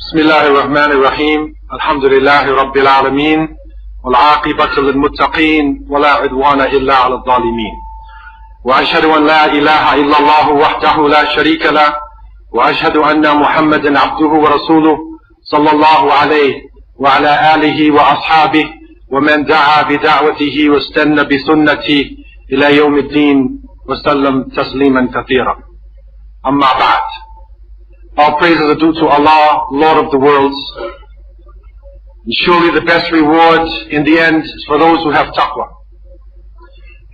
بسم الله الرحمن الرحيم الحمد لله رب العالمين والعاقبة للمتقين ولا عدوان إلا على الظالمين وأشهد أن لا إله إلا الله وحده لا شريك له وأشهد أن محمدا عبده ورسوله صلى الله عليه وعلى آله وأصحابه ومن دعا بدعوته واستنى بسنته إلى يوم الدين وسلم تسليما كثيرا. أما بعد. All praises are due to Allah, Lord of the worlds. And surely the best reward in the end is for those who have taqwa.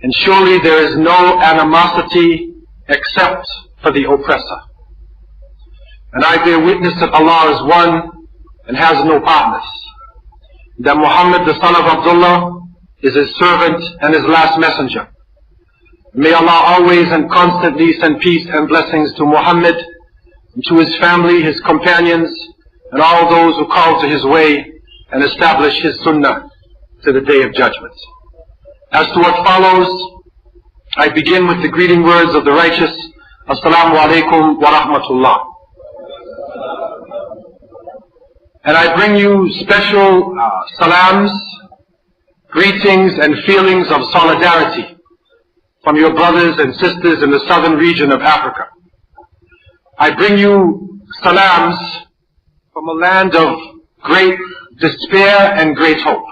And surely there is no animosity except for the oppressor. And I bear witness that Allah is one and has no partners. That Muhammad, the son of Abdullah, is his servant and his last messenger. May Allah always and constantly send peace and blessings to Muhammad, and to his family, his companions, and all those who call to his way and establish his sunnah to the day of judgment. As to what follows, I begin with the greeting words of the righteous. Assalamu alaikum wa rahmatullah. And I bring you special salams, greetings and feelings of solidarity from your brothers and sisters in the southern region of Africa. I bring you salams from a land of great despair and great hope.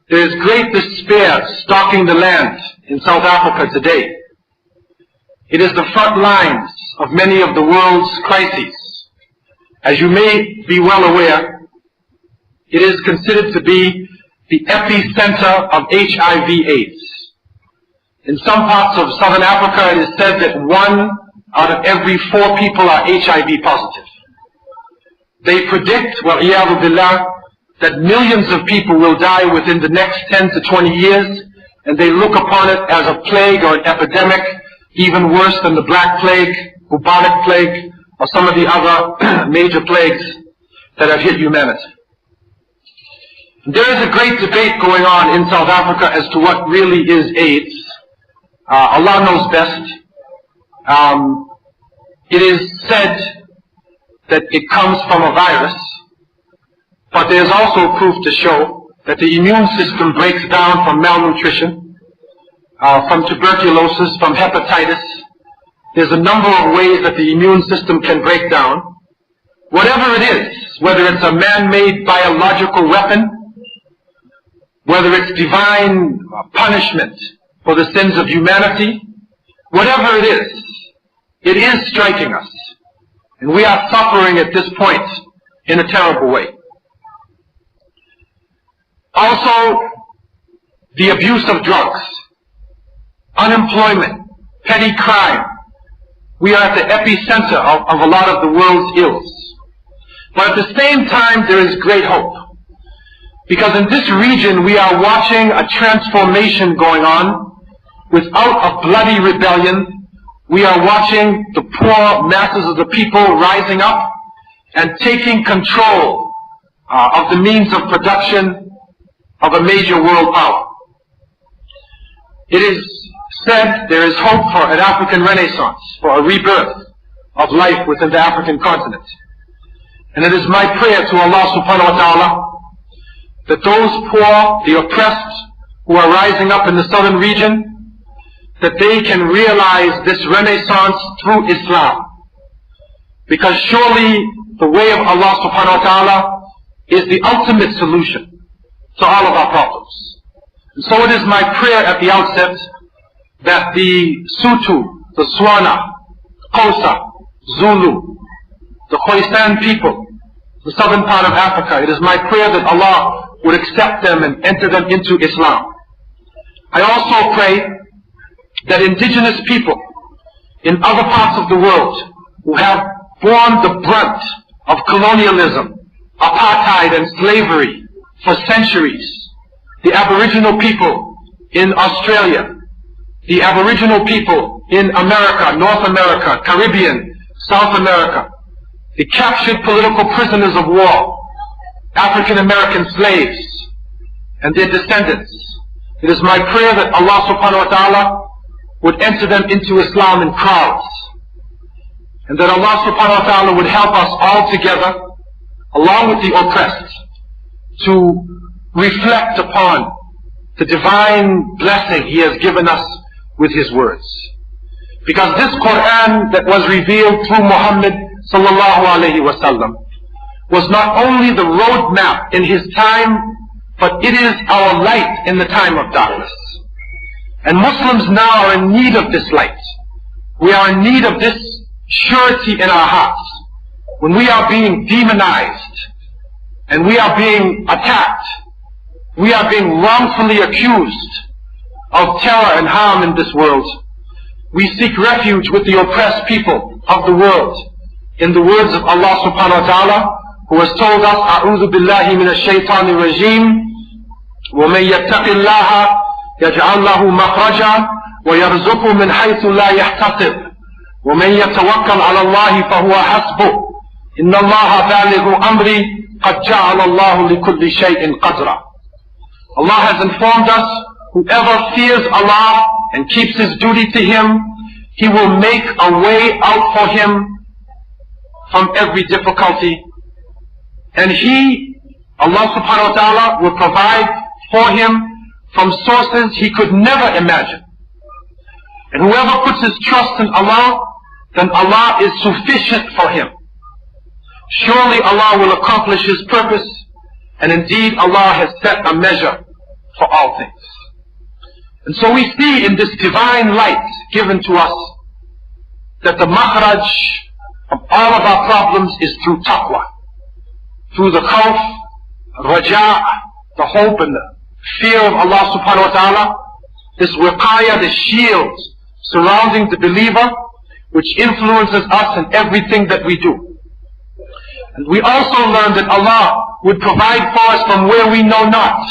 There is great despair stalking the land in South Africa today. It is the front lines of many of the world's crises. As you may be well aware, it is considered to be the epicenter of HIV/AIDS. In some parts of southern Africa, it is said that 1 out of every 4 people are HIV positive. They predict, wal-iyadhu billah, that millions of people will die within the next 10 to 20 years, and they look upon it as a plague or an epidemic, even worse than the Black Plague, bubonic plague, or some of the other major plagues that have hit humanity. There is a great debate going on in South Africa as to what really is AIDS. Allah knows best. It is said that it comes from a virus, but there is also proof to show that the immune system breaks down from malnutrition, from tuberculosis, from hepatitis. There's a number of ways that the immune system can break down. Whatever it is, whether it's a man-made biological weapon, whether it's divine punishment for the sins of humanity, whatever it is striking us. And we are suffering at this point in a terrible way. Also, the abuse of drugs, unemployment, petty crime. We are at the epicenter of a lot of the world's ills. But at the same time, there is great hope. Because in this region, we are watching a transformation going on. Without a bloody rebellion, we are watching the poor masses of the people rising up and taking control of the means of production of a major world power. It is said there is hope for an African renaissance, for a rebirth of life within the African continent. And it is my prayer to Allah subhanahu wa ta'ala that those poor, the oppressed, who are rising up in the southern region, that they can realize this renaissance through Islam. Because surely the way of Allah subhanahu wa ta'ala is the ultimate solution to all of our problems. And so it is my prayer at the outset that the Sutu, the Swana, Xhosa, Zulu, the Khoisan people, the southern part of Africa, it is my prayer that Allah would accept them and enter them into Islam. I also pray that indigenous people in other parts of the world who have borne the brunt of colonialism, apartheid and slavery for centuries, the Aboriginal people in Australia, the Aboriginal people in America, North America, Caribbean, South America, the captured political prisoners of war, African American slaves, and their descendants. It is my prayer that Allah subhanahu wa ta'ala would enter them into Islam in crowds. and that Allah subhanahu wa ta'ala would help us all together, along with the oppressed, to reflect upon the divine blessing He has given us with His words. Because this Quran that was revealed through Muhammad sallallahu alayhi wa sallam was not only the roadmap in his time, but it is our light in the time of darkness. And Muslims now are in need of this light. We are in need of this surety in our hearts. When we are being demonized, and we are being attacked, we are being wrongfully accused of terror and harm in this world, we seek refuge with the oppressed people of the world in the words of Allah subhanahu wa ta'ala, who has told us, أعوذ بالله من الشيطان الرجيم ومن يتق الله يجعل له مخرجا ويرزقه من حيث لا يحتسب ومن يتوكل على الله فهو حسبه إن الله بالغ أمري قد جعل الله لكل شيء قدرا. Allah has informed us, whoever fears Allah and keeps his duty to Him, He will make a way out for him from every difficulty. And He, Allah subhanahu wa ta'ala, will provide for him from sources he could never imagine. And whoever puts his trust in Allah, then Allah is sufficient for him. Surely Allah will accomplish His purpose, and indeed Allah has set a measure for all things. And so we see in this divine light given to us that the makhraj of all of our problems is through taqwa, through the khawf, raja, the hope and the fear of Allah subhanahu wa ta'ala, this wiqaya, the shield surrounding the believer, which influences us in everything that we do. And we also learn that Allah would provide for us from where we know not,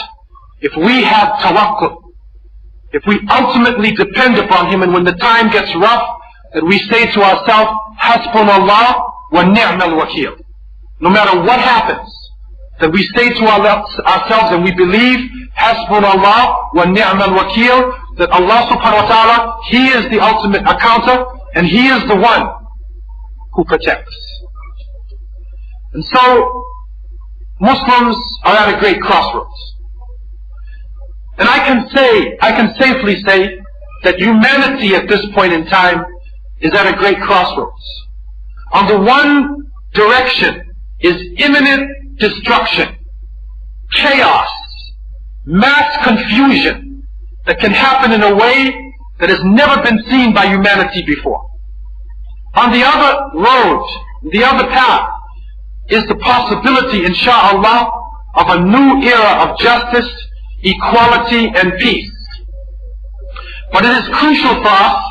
if we have tawakkul, if we ultimately depend upon Him, and when the time gets rough, that we say to ourselves, Hasbunallah wa ni'mal wakil. No matter what happens, that we say to ourselves and we believe, Hasbunallah wa ni'mal wakil, that Allah subhanahu wa ta'ala, He is the ultimate accounter, and He is the one who protects. And so, Muslims are at a great crossroads. And I can safely say that humanity at this point in time is at a great crossroads. On the one direction is imminent destruction, chaos, mass confusion that can happen in a way that has never been seen by humanity before. On the other road, the other path, is the possibility, insha'Allah, of a new era of justice, equality, and peace. But it is crucial for us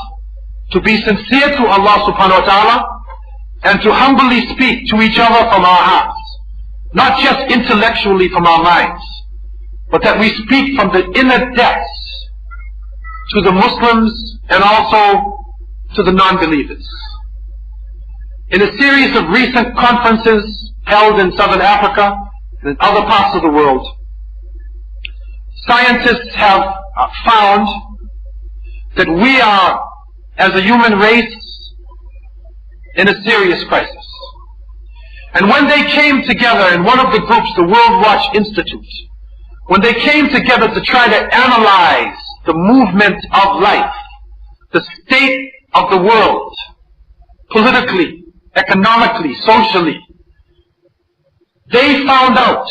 to be sincere to Allah subhanahu wa ta'ala and to humbly speak to each other from our hearts, not just intellectually from our minds, but that we speak from the inner depths to the Muslims and also to the non-believers. In a series of recent conferences held in Southern Africa and in other parts of the world, scientists have found that we are, as a human race, in a serious crisis. And when they came together in one of the groups, the World Watch Institute, when they came together to try to analyze the movement of life, the state of the world, politically, economically, socially, they found out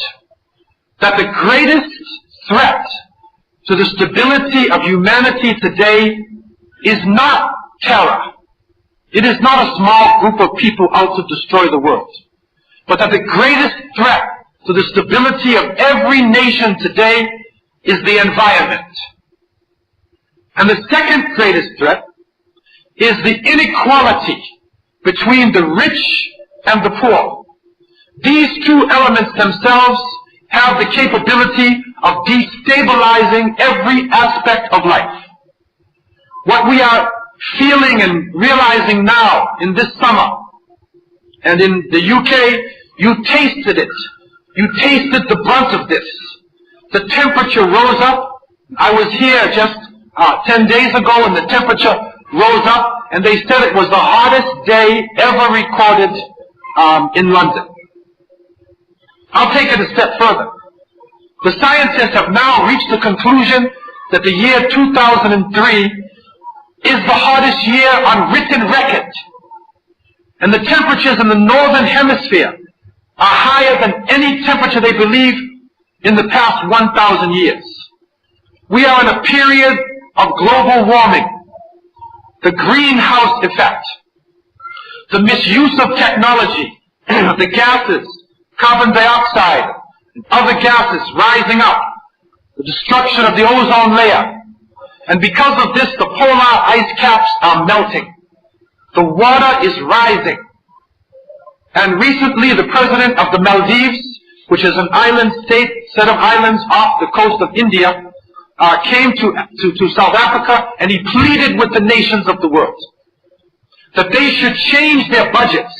that the greatest threat to the stability of humanity today is not terror. It is not a small group of people out to destroy the world. But that the greatest threat to the stability of every nation today is the environment. And the second greatest threat is the inequality between the rich and the poor. These two elements themselves have the capability of destabilizing every aspect of life. What we are feeling and realizing now in this summer, and in the UK, you tasted it. You tasted the brunt of this. The temperature rose up. I was here just 10 days ago, and the temperature rose up and they said it was the hardest day ever recorded in London. I'll take it a step further. The scientists have now reached the conclusion that the year 2003 is the hardest year on written record. And the temperatures in the northern hemisphere are higher than any temperature they believe in the past 1,000 years. We are in a period of global warming, the greenhouse effect, the misuse of technology, the gases, carbon dioxide, and other gases rising up, the destruction of the ozone layer. And because of this, the polar ice caps are melting. The water is rising. And recently, the president of the Maldives, which is an island state, set of islands off the coast of India, came to South Africa, and he pleaded with the nations of the world that they should change their budgets,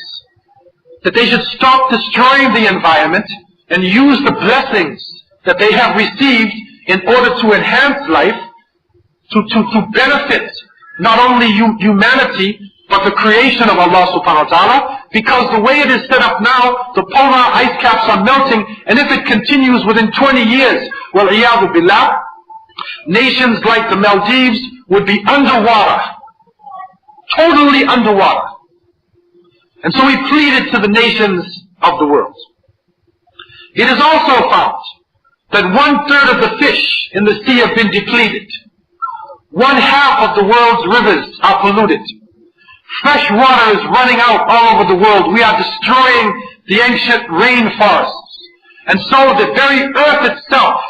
that they should stop destroying the environment and use the blessings that they have received in order to enhance life, to benefit not only humanity, but the creation of Allah subhanahu wa ta'ala, because the way it is set up now, the polar ice caps are melting, and if it continues within 20 years, wal-iyadu billah, nations like the Maldives would be underwater, totally underwater. And so he pleaded to the nations of the world. It is also found that 1/3 of the fish in the sea have been depleted. 1/2 of the world's rivers are polluted. Fresh water is running out all over the world. We are destroying the ancient rainforests. And so the very earth itself,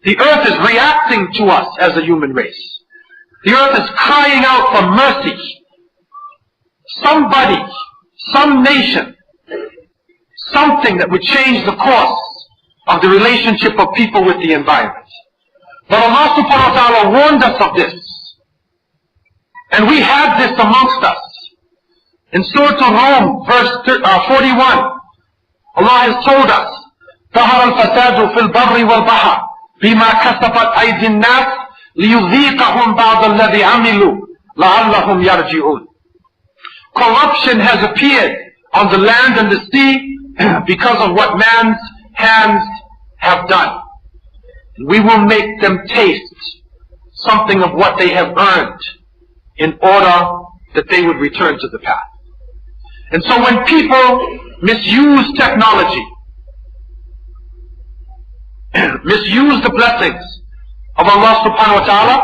the earth is reacting to us as a human race. The earth is crying out for mercy. Somebody, some nation, something that would change the course of the relationship of people with the environment. But Allah subhanahu wa ta'ala warned us of this. And we have this amongst us. In Surah Al-Rum, verse 41, Allah has told us, ظهر الفساد في البر والبحر بما كسبت أيدي الناس ليذيقهم بعض الذي عملوا لعلهم يرجعون. Corruption has appeared on the land and the sea because of what man's hands have done. We will make them taste something of what they have earned in order that they would return to the path. And so when people misuse technology, misuse the blessings of Allah subhanahu wa ta'ala,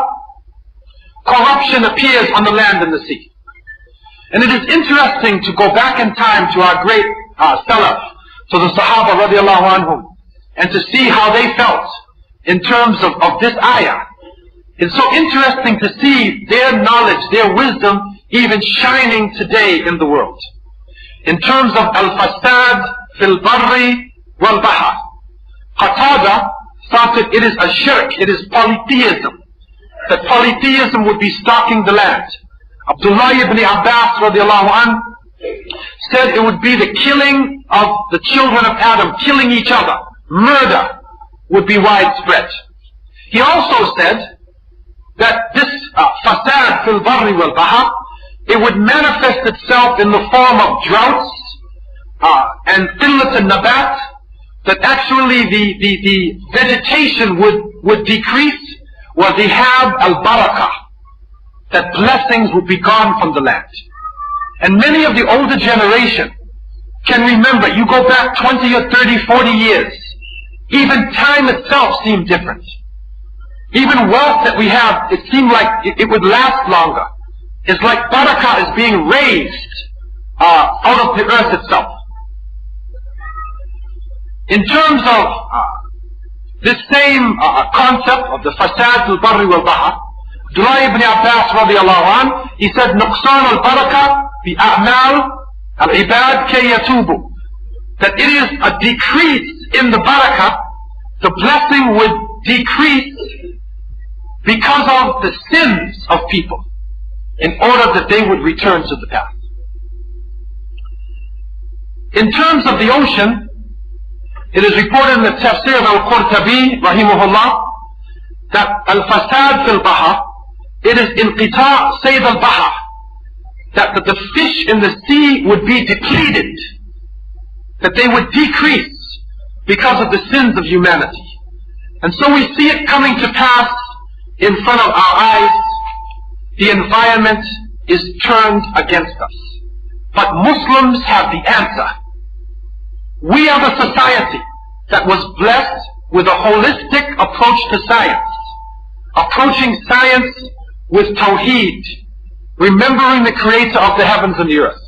corruption appears on the land and the sea. And it is interesting to go back in time to our great Salaf, to the Sahaba radiallahu anhum, and to see how they felt in terms of this ayah. It's so interesting to see their knowledge, their wisdom, even shining today in the world. In terms of al-fasad fil barri wal bahr, Qatada thought that it is a shirk, it is polytheism, that polytheism would be stalking the land. Abdullah ibn Abbas radiallahu anh said it would be the killing of the children of Adam, killing each other. Murder would be widespread. He also said that this fasad fil barri wal bahr, it would manifest itself in the form of droughts and qillat al-nabat, that actually the vegetation would decrease, wa dhihab al-barakah, that blessings would be gone from the land. And many of the older generation can remember, you go back 20 or 30, 40 years, even time itself seemed different. Even wealth that we have, it seemed like it would last longer. It's like barakah is being raised out of the earth itself. In terms of this same concept of the fasad al-barri wal-bahr, Abdullah ibn Abbas radiallahu anh, he said, nuqsan al-barakah bi a'mal al-ibad kay yatubu, that it is a decrease in the barakah, the blessing would decrease because of the sins of people, in order that they would return to the path. In terms of the ocean, it is reported in the tafsir of al-Qurtabi rahimahullah that al-fasad fil bahr it is inqita' sayd al-bahr, that the fish in the sea would be depleted, that they would decrease because of the sins of humanity. And so we see it coming to pass in front of our eyes. The environment is turned against us. But Muslims have the answer. We are the society that was blessed with a holistic approach to science, approaching science with tawheed, remembering the creator of the heavens and the earth,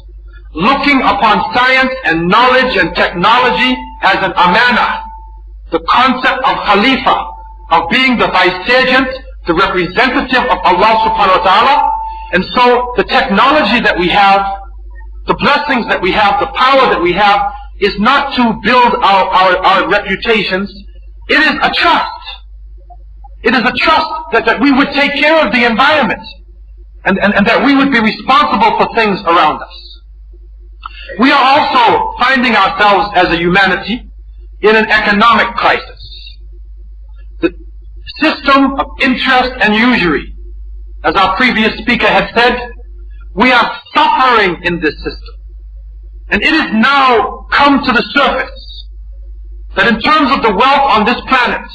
looking upon science and knowledge and technology as an amana, the concept of khalifa, of being the vicegerent, the representative of Allah subhanahu wa ta'ala. And so the technology that we have, the blessings that we have, the power that we have, is not to build our reputations. It is a trust. It is a trust that we would take care of the environment, and that we would be responsible for things around us. We are also finding ourselves as a humanity in an economic crisis. The system of interest and usury, as our previous speaker had said, we are suffering in this system. And it has now come to the surface that in terms of the wealth on this planet,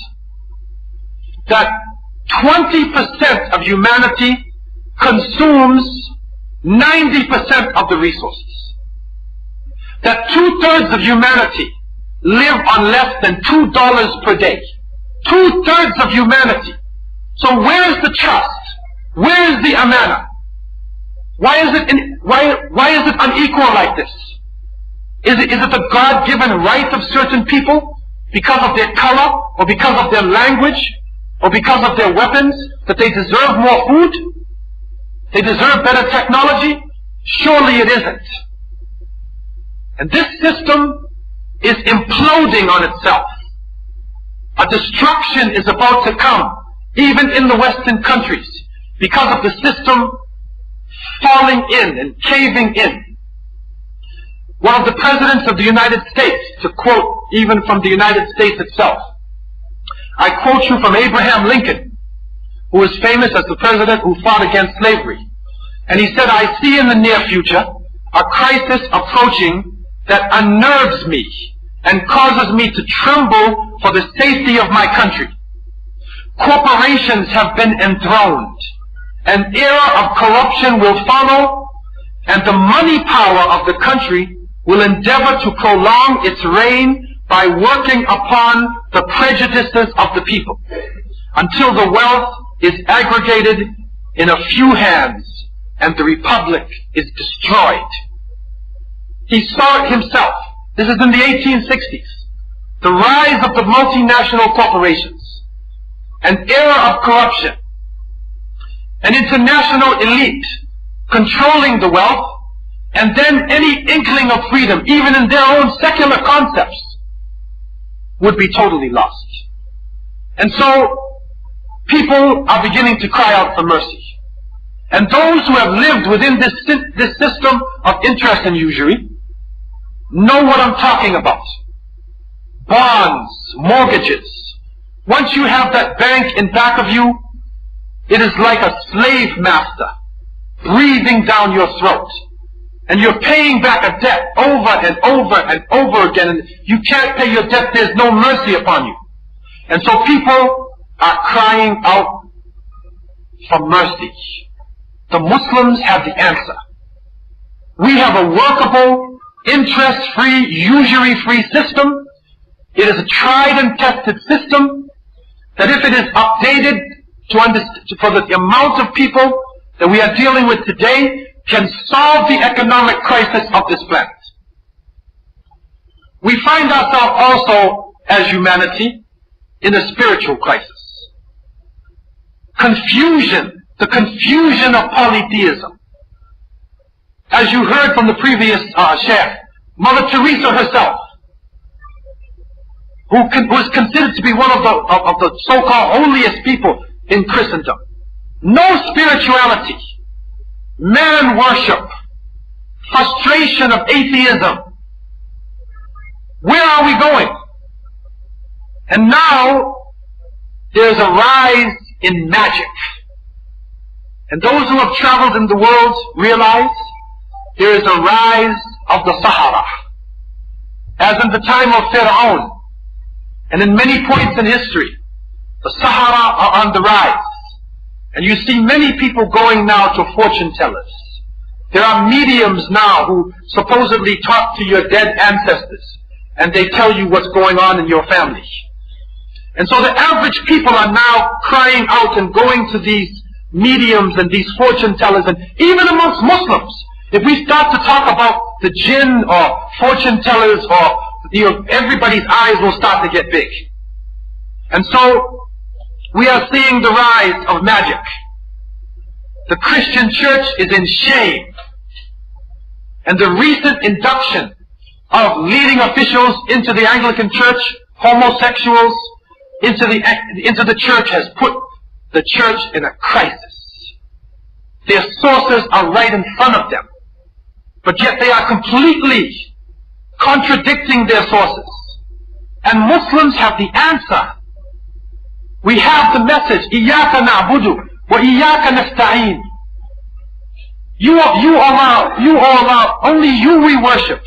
that 20% of humanity consumes 90% of the resources. That 2/3 of humanity live on less than $2 per day. 2/3 of humanity. So where is the trust? Where is the amana? Why is it unequal like this? Is it the God-given right of certain people because of their color, or because of their language, or because of their weapons, that they deserve more food? They deserve better technology? Surely it isn't. And this system is imploding on itself. A destruction is about to come, even in the Western countries, because of the system falling in and caving in. One of the presidents of the United States, to quote even from the United States itself, I quote you from Abraham Lincoln, who is famous as the president who fought against slavery. And he said, "I see in the near future a crisis approaching that unnerves me and causes me to tremble for the safety of my country. Corporations have been enthroned. An era of corruption will follow, and the money power of the country will endeavor to prolong its reign by working upon the prejudices of the people, until the wealth is aggregated in a few hands and the republic is destroyed." He saw it himself. This is in the 1860s. The rise of the multinational corporations, an era of corruption, an international elite controlling the wealth, and then any inkling of freedom, even in their own secular concepts, would be totally lost. And so people are beginning to cry out for mercy. And those who have lived within this system of interest and usury know what I'm talking about. Bonds, mortgages. Once you have that bank in back of you, it is like a slave master breathing down your throat. And you're paying back a debt over and over and over again, and you can't pay your debt, there's no mercy upon you. And so people are crying out for mercy. The Muslims have the answer. We have a workable, interest-free, usury-free system. It is a tried and tested system that, if it is updated for the amount of people that we are dealing with today, can solve the economic crisis of this planet. We find ourselves also, as humanity, in a spiritual crisis. Confusion, the confusion of polytheism. As you heard from the previous Sheikh, Mother Teresa herself, who was considered to be one of the so-called holiest people in Christendom. No spirituality, man worship, frustration of atheism. Where are we going? And now there's a rise in magic. And those who have traveled in the world realize there is a rise of the Sahara. As in the time of Fir'aun, and in many points in history, the Sahara are on the rise. And you see many people going now to fortune tellers. There are mediums now who supposedly talk to your dead ancestors, and they tell you what's going on in your family. And so the average people are now crying out and going to these mediums and these fortune tellers, and even amongst Muslims, if we start to talk about the jinn or fortune tellers, or everybody's eyes will start to get big. And so we are seeing the rise of magic. The Christian church is in shame. And the recent induction of leading officials into the Anglican church, homosexuals, into the church has put the church in a crisis. Their sources are right in front of them, but yet they are completely contradicting their sources. And Muslims have the answer. We have the message, إِيَّاكَ نَعْبُدُ وَإِيَّاكَ نَسْتَعِينُ. You Allah, only you we worship.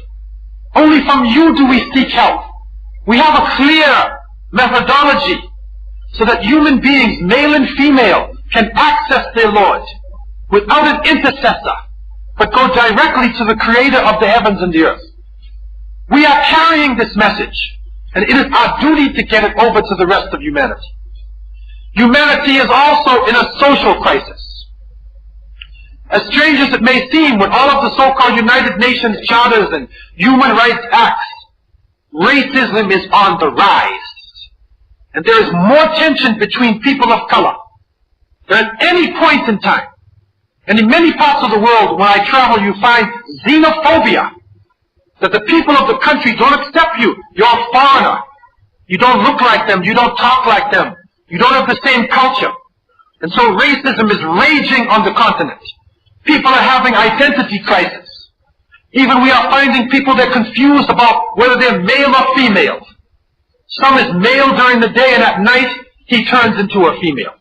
Only from you do we seek help. We have a clear methodology so that human beings, male and female, can access their Lord without an intercessor, but go directly to the Creator of the heavens and the earth. We are carrying this message, and it is our duty to get it over to the rest of humanity. Humanity is also in a social crisis. As strange as it may seem, with all of the so-called United Nations charters and human rights acts, racism is on the rise. And there is more tension between people of color than at any point in time. And in many parts of the world, when I travel, you find xenophobia. That the people of the country don't accept you. You're a foreigner. You don't look like them. You don't talk like them. You don't have the same culture. And so racism is raging on the continent. People are having identity crisis. Even we are finding people that are confused about whether they're male or female. Some is male during the day, and at night he turns into a female.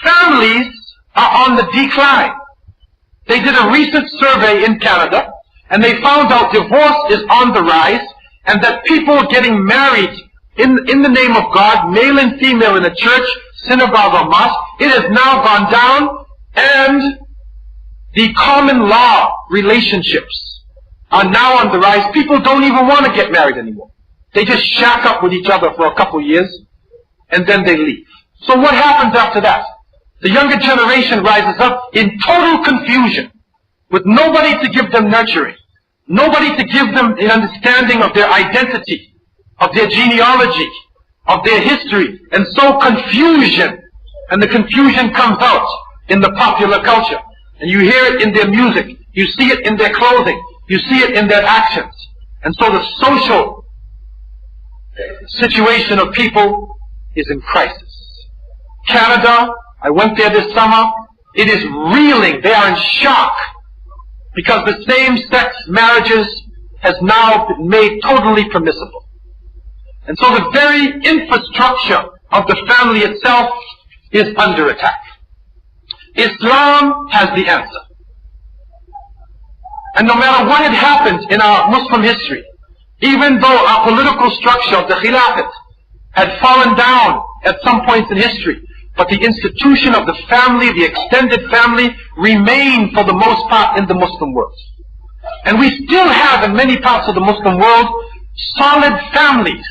Families are on the decline. They did a recent survey in Canada, and they found out divorce is on the rise, and that people getting married in the name of God, male and female in a church, synagogue or mosque, it has now gone down, and the common law relationships are now on the rise. People don't even want to get married anymore. They just shack up with each other for a couple years, and then they leave. So what happens after that? The younger generation rises up in total confusion, with nobody to give them nurturing, nobody to give them an understanding of their identity, of their genealogy, of their history, and so confusion. And the confusion comes out in the popular culture. And you hear it in their music, you see it in their clothing, you see it in their actions. And so the social situation of people is in crisis. Canada, I went there this summer, it is reeling, they are in shock, because the same-sex marriages has now been made totally permissible. And so the very infrastructure of the family itself is under attack. Islam has the answer. And no matter what had happened in our Muslim history, even though our political structure of the Khilafat had fallen down at some points in history, but the institution of the family, the extended family, remained for the most part in the Muslim world. And we still have in many parts of the Muslim world solid families.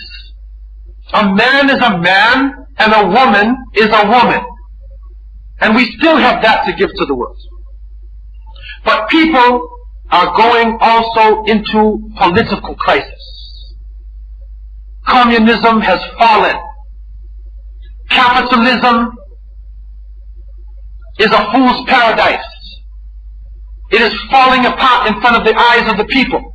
A man is a man and a woman is a woman. And we still have that to give to the world. But people are going also into political crisis. Communism has fallen. Capitalism is a fool's paradise. It is falling apart in front of the eyes of the people.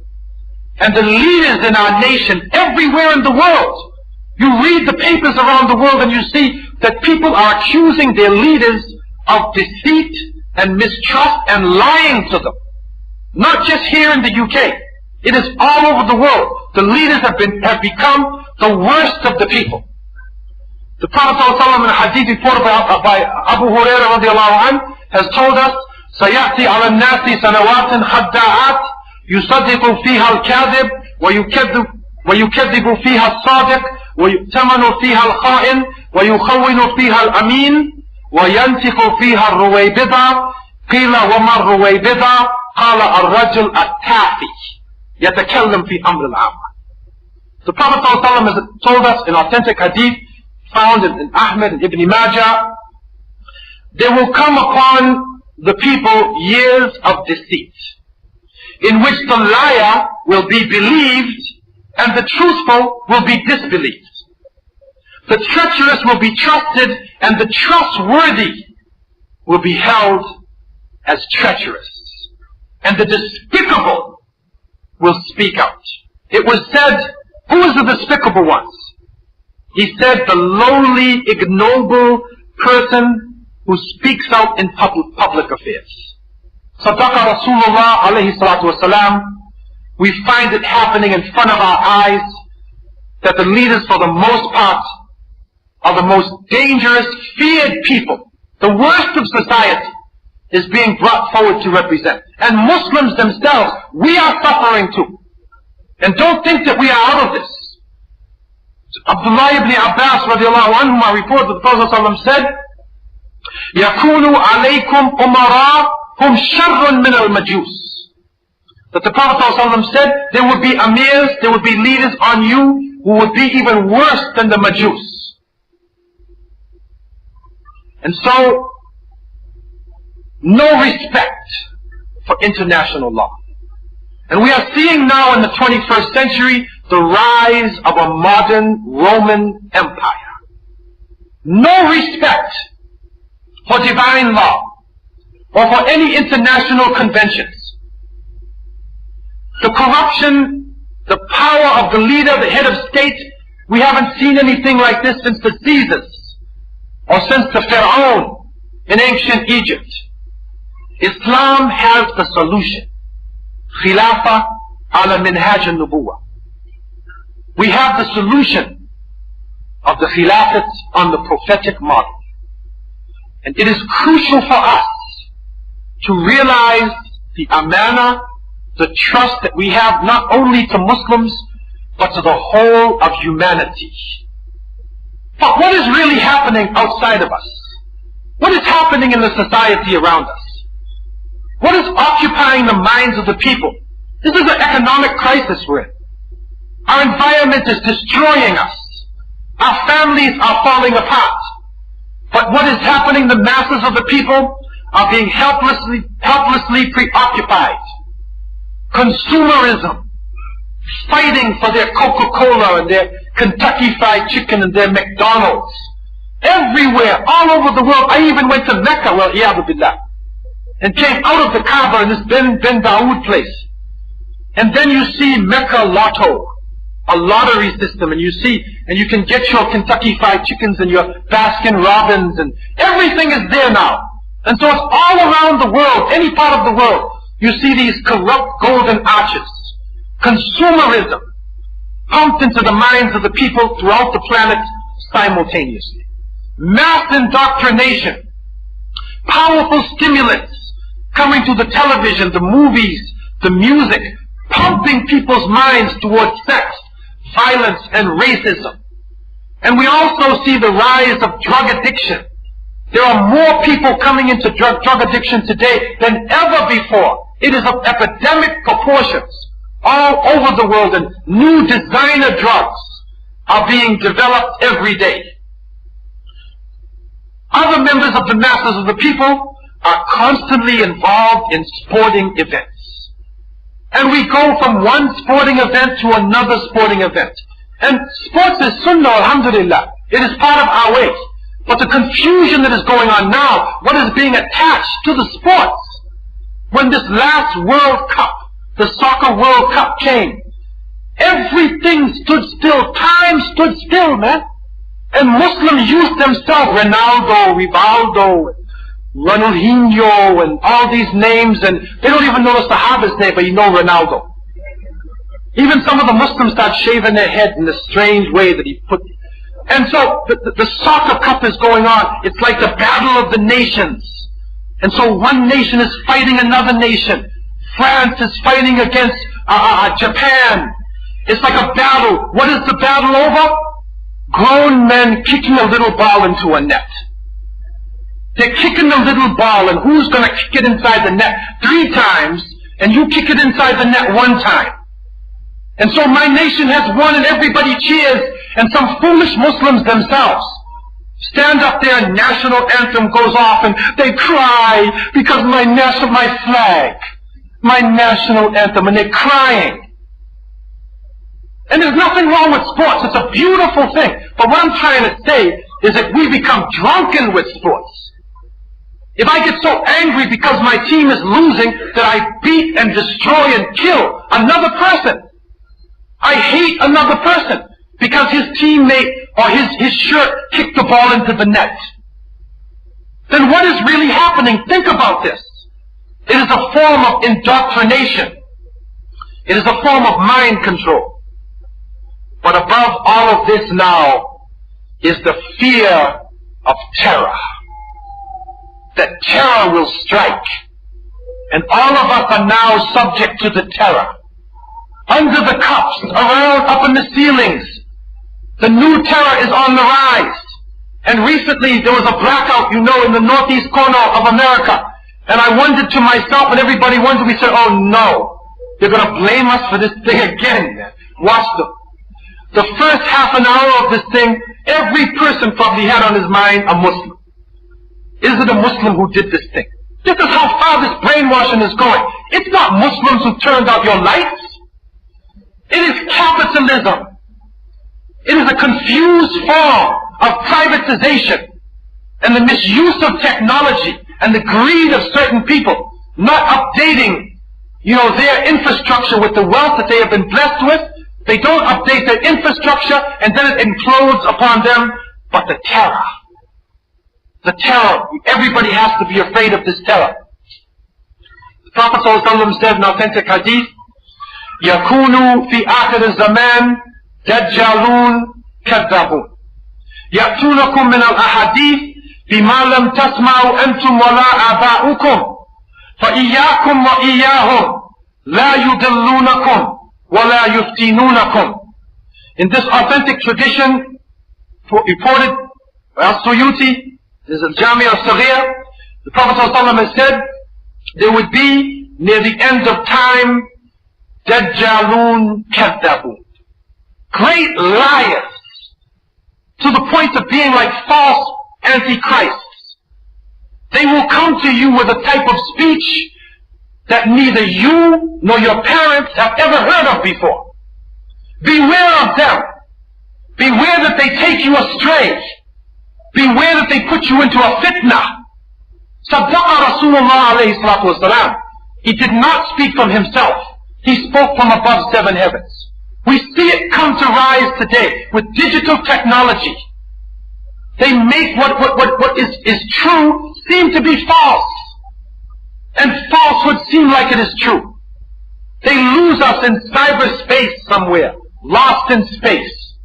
And the leaders in our nation, everywhere in the world, you read the papers around the world and you see that people are accusing their leaders of deceit and mistrust and lying to them. Not just here in the UK. It is all over the world. The leaders have become the worst of the people. The Prophet ﷺ in a hadith reported by Abu Hurairah radiallahu anhu has told us, سَيَأْتِي عَلَى النَّاسِ سَنَوَاتٍ خَدَّاعَاتٍ يُصَدِّقُ فِيهَا الْكَاذِبُ وَيُكَذِّبُ فِيهَا الصَّادِقُ وَيُؤْتَمَنُ فِيهَا الْخَائِنُ وَيُخَوِّنُ فِيهَا الْأَمِينُ وَيَنْتِقُ فِيهَا الرُّوَيْبِضَةُ قِيلَ وَمَا الرُّوَيْبِضَةُ قَالَ الرَّجُلُ التَّافِي يَتَكَلَّمُ فِي أَمْرِ الْعَامَّةِ. The Prophet ﷺ has told us in authentic hadith found in Ahmed and Ibn Majah, there will come upon the people years of deceit, in which the liar will be believed and the truthful will be disbelieved. The treacherous will be trusted and the trustworthy will be held as treacherous. And the despicable will speak out. It was said, who is the despicable ones? He said, the lowly, ignoble person who speaks out in public affairs. Sadaqa Rasulullah alayhi salatu wasalam. We find it happening in front of our eyes that the leaders for the most part are the most dangerous, feared people. The worst of society is being brought forward to represent. And Muslims themselves, we are suffering too. And don't think that we are out of this. Abdullah ibn Abbas radiallahu anhu reported that the Prophet ﷺ said, يَكُونُ عَلَيْكُمْ أُمَرَاء هُمْ شَرٌّ مِنَ الْمَجُوسِ. That the Prophet ﷺ said, there would be amirs, there would be leaders on you who would be even worse than the Majus. And so, no respect for international law. And we are seeing now in the 21st century the rise of a modern Roman Empire. No respect for divine law or for any international conventions. The corruption, the power of the leader, the head of state, we haven't seen anything like this since the Caesars or since the Pharaoh in ancient Egypt. Islam has the solution. Khilafah ala minhaj al-nubuwah. We have the solution of the Khilafat on the prophetic model. And it is crucial for us to realize the amana, the trust that we have not only to Muslims, but to the whole of humanity. But what is really happening outside of us? What is happening in the society around us? What is occupying the minds of the people? This is an economic crisis we're in. Our environment is destroying us. Our families are falling apart. But what is happening? The masses of the people are being helplessly preoccupied. Consumerism, fighting for their Coca-Cola and their Kentucky Fried Chicken and their McDonald's. Everywhere, all over the world. I even went to Mecca, well, iyadu billah, and came out of the Kaaba in this Ben Dawood place. And then you see Mecca Lotto, a lottery system, and you can get your Kentucky Fried Chickens and your Baskin Robbins, and everything is there now. And so it's all around the world, any part of the world, you see these corrupt golden arches. Consumerism pumped into the minds of the people throughout the planet simultaneously. Mass indoctrination, powerful stimulants coming to the television, the movies, the music, pumping people's minds towards sex, violence, and racism. And we also see the rise of drug addiction. There are more people coming into drug addiction today than ever before. It is of epidemic proportions all over the world, and new designer drugs are being developed every day. Other members of the masses of the people are constantly involved in sporting events. And we go from one sporting event to another sporting event. And sports is sunnah, alhamdulillah. It is part of our way. But the confusion that is going on now, what is being attached to the sports? When this last World Cup, the Soccer World Cup came, everything stood still. Time stood still, man. And Muslim youth themselves, Ronaldo, Rivaldo, Ronaldinho, and all these names, and they don't even know the Sahaba's name, but you know Ronaldo. Even some of the Muslims start shaving their heads in the strange way that he put And so the soccer cup is going on. It's like the battle of the nations. And so one nation is fighting another nation. France is fighting against Japan. It's like a battle. What is the battle over? Grown men kicking a little ball into a net. They're kicking a little ball, and who's going to kick it inside the net 3 times, and you kick it inside the net 1 time. And so my nation has won, and everybody cheers, and some foolish Muslims themselves stand up there, and national anthem goes off, and they cry because my flag, my national anthem, and they're crying. And there's nothing wrong with sports. It's a beautiful thing. But what I'm trying to say is that we become drunken with sports. If I get so angry because my team is losing that I beat and destroy and kill another person, I hate another person because his teammate or his shirt kicked the ball into the net, then what is really happening? Think about this. It is a form of indoctrination. It is a form of mind control. But above all of this now is the fear of terror. That terror will strike. And all of us are now subject to the terror. Under the cups, around, up in the ceilings, the new terror is on the rise. And recently there was a blackout, in the northeast corner of America. And I wondered to myself, and everybody wondered, we said, oh no, they're going to blame us for this thing again. Watch them. The first half an hour of this thing, every person probably had on his mind a Muslim. Is it a Muslim who did this thing? This is how far this brainwashing is going. It's not Muslims who turned out your lights. It is capitalism. It is a confused form of privatization and the misuse of technology and the greed of certain people not updating, their infrastructure with the wealth that they have been blessed with. They don't update their infrastructure, and then it implodes upon them. But the terror, everybody has to be afraid of this terror. The Prophet ﷺ said in authentic hadith, يَكُونُ فِي آخِرِ الزَّمَانِ دَجَّالُونَ كَذَّابُونَ يَأْتُونَكُم مِّنَ الْأَحَادِيثِ بِمَا لَمْ تَسْمَعُوا أَنْتُمْ وَلَا آبَاؤُكُمْ فَإِيَّاكُمْ وَإِيَّاهُمْ لَا يُضِلُّونَكُمْ وَلَا يُفْتِنُونَكُمْ. In this authentic tradition, reported by Al-Suyuti, this is Al-Jami al-Saghir, the Prophet ﷺ has said, there would be, near the end of time, Dajjalun Kadhabun. Great liars, to the point of being like false antichrists. They will come to you with a type of speech that neither you nor your parents have ever heard of before. Beware of them. Beware that they take you astray. Beware that they put you into a fitna. Saddaqa Rasulullah alayhi salatu wasalam. He did not speak from himself. He spoke from above 7 heavens. We see it come to rise today with digital technology. They make what is true seem to be false. And falsehood seem like it is true. They lose us in cyberspace somewhere, lost in space.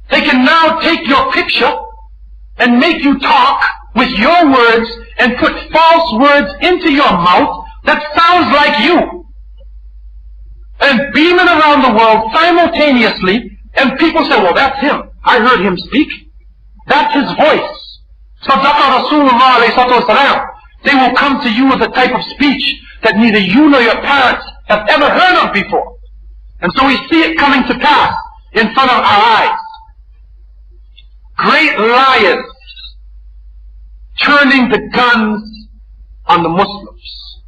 They can now take your picture and make you talk with your words and put false words into your mouth that sounds like you. And beam it around the world simultaneously, and people say, well, that's him. I heard him speak. That's his voice. Sadaqa Rasulullah alayhi salatu wasalam. They will come to you with a type of speech that neither you nor your parents have ever heard of before. And so we see it coming to pass in front of our eyes. Great liars turning the guns on the Muslims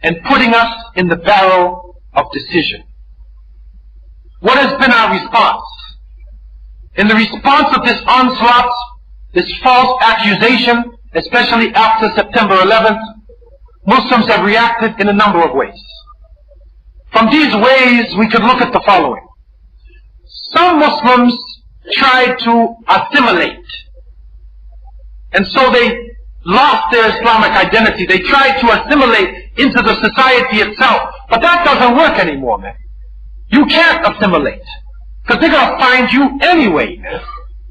and putting us in the barrel of decision. What has been our response? In the response of this onslaught, this false accusation, especially after September 11th, Muslims have reacted in a number of ways. From these ways, we could look at the following. Some Muslims tried to assimilate, and so they lost their Islamic identity. They tried to assimilate into the society itself, but that doesn't work anymore, man. You can't assimilate, because they're going to find you anyway, man.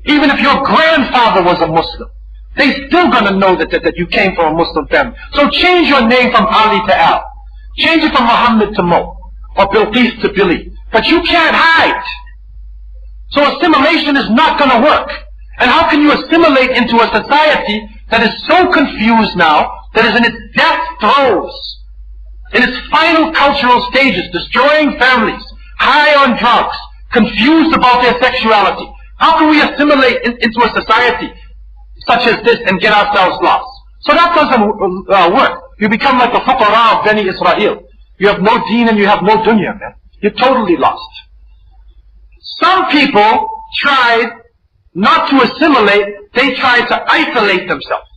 Even if your grandfather was a Muslim, they still gonna know that you came from a Muslim family. So change your name from Ali to Al. Change it from Muhammad to Mo. Or Bilqis to Billy. But you can't hide. So assimilation is not gonna work. And how can you assimilate into a society that is so confused now, that is in its death throes, in its final cultural stages, destroying families, high on drugs, confused about their sexuality? How can we assimilate into a society such as this and get ourselves lost? So that doesn't work. You become like the fuqara of Bani Israel. You have no deen and you have no dunya, man. You're totally lost. Some people tried not to assimilate, they tried to isolate themselves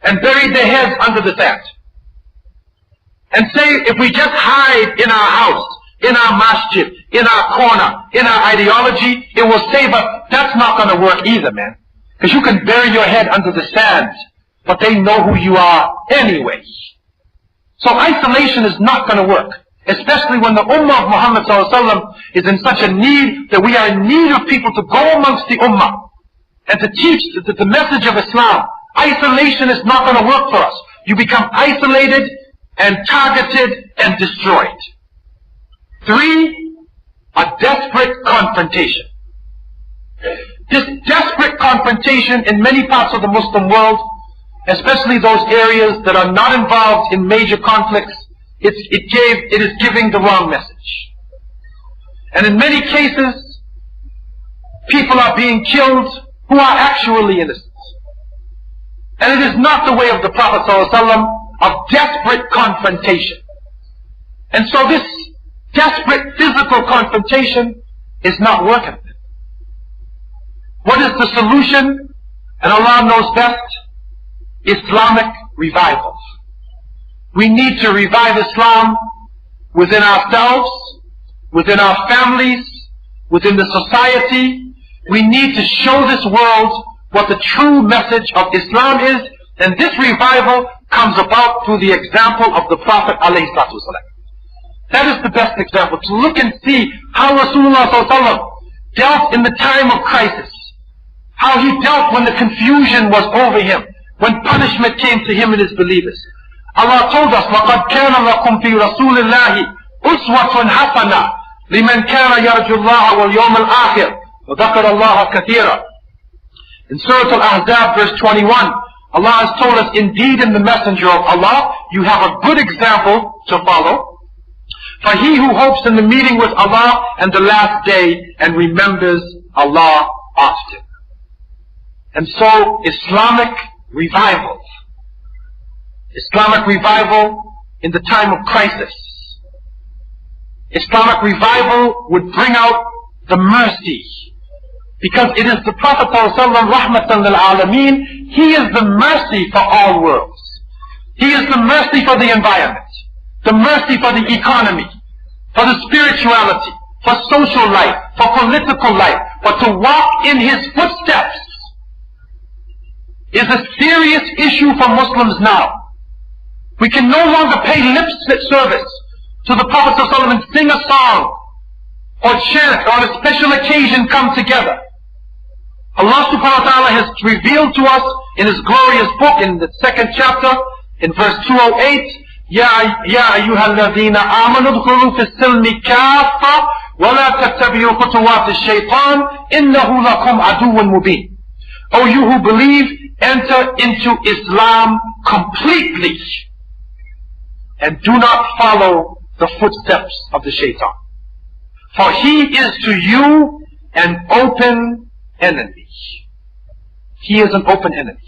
and bury their heads under the sand. And say, if we just hide in our house, in our masjid, in our corner, in our ideology, it will save us. That's not going to work either, man. Because you can bury your head under the sand, but they know who you are anyway. So isolation is not going to work. Especially when the Ummah of Muhammad ﷺ is in such a need that we are in need of people to go amongst the Ummah and to teach the message of Islam. Isolation is not going to work for us. You become isolated and targeted and destroyed. 3, a desperate confrontation. This desperate confrontation in many parts of the Muslim world, especially those areas that are not involved in major conflicts, it is giving the wrong message. And in many cases, people are being killed who are actually innocent. And it is not the way of the Prophet ﷺ of desperate confrontation. And so this desperate physical confrontation is not working. What is the solution? And Allah knows best. Islamic revival. We need to revive Islam within ourselves, within our families, within the society. We need to show this world what the true message of Islam is, and this revival comes about through the example of the Prophet ﷺ. That is the best example, to look and see how Rasulullah ﷺ dealt in the time of crisis, how he dealt when the confusion was over him, when punishment came to him and his believers. Allah told us, لَقَدْ كَانَ لَكُمْ فِي رَسُولِ اللَّهِ أُسْوَةٌ حَسَنَةٌ لِمَنْ كَانَ يَرْجُو اللَّهَ وَالْيَوْمَ الْآخِرَ وَذَكَرَ اللَّهَ كَثِيرًا. In Surah Al-Ahzab, verse 21, Allah has told us, indeed in the Messenger of Allah, you have a good example to follow. For he who hopes in the meeting with Allah and the last day and remembers Allah often. And so, Islamic revival. Islamic revival in the time of crisis. Islamic revival would bring out the mercy. Because it is the Prophet ﷺ, rahmatan lil alameen, he is the mercy for all worlds. He is the mercy for the environment, the mercy for the economy, for the spirituality, for social life, for political life. But to walk in his footsteps is a serious issue for Muslims now. We can no longer pay lip service to the Prophet ﷺ and sing a song or chant or on a special occasion come together. Allah subhanahu wa ta'ala has revealed to us in His glorious book in the 2nd chapter, in verse 208, يَا أَيُّهَا الَّذِينَ آمَنُوا ادْخُلُوا فِي السِّلْمِ كَافَّةً وَلَا تَتَّبِعُوا خُطُوَاتِ الشَّيْطَانِ إِنَّهُ لَكُمْ عَدُوٌّ مُبِينٌ. O you who believe, enter into Islam completely and do not follow the footsteps of the shaitan. For he is to you an open enemy. He is an open enemy.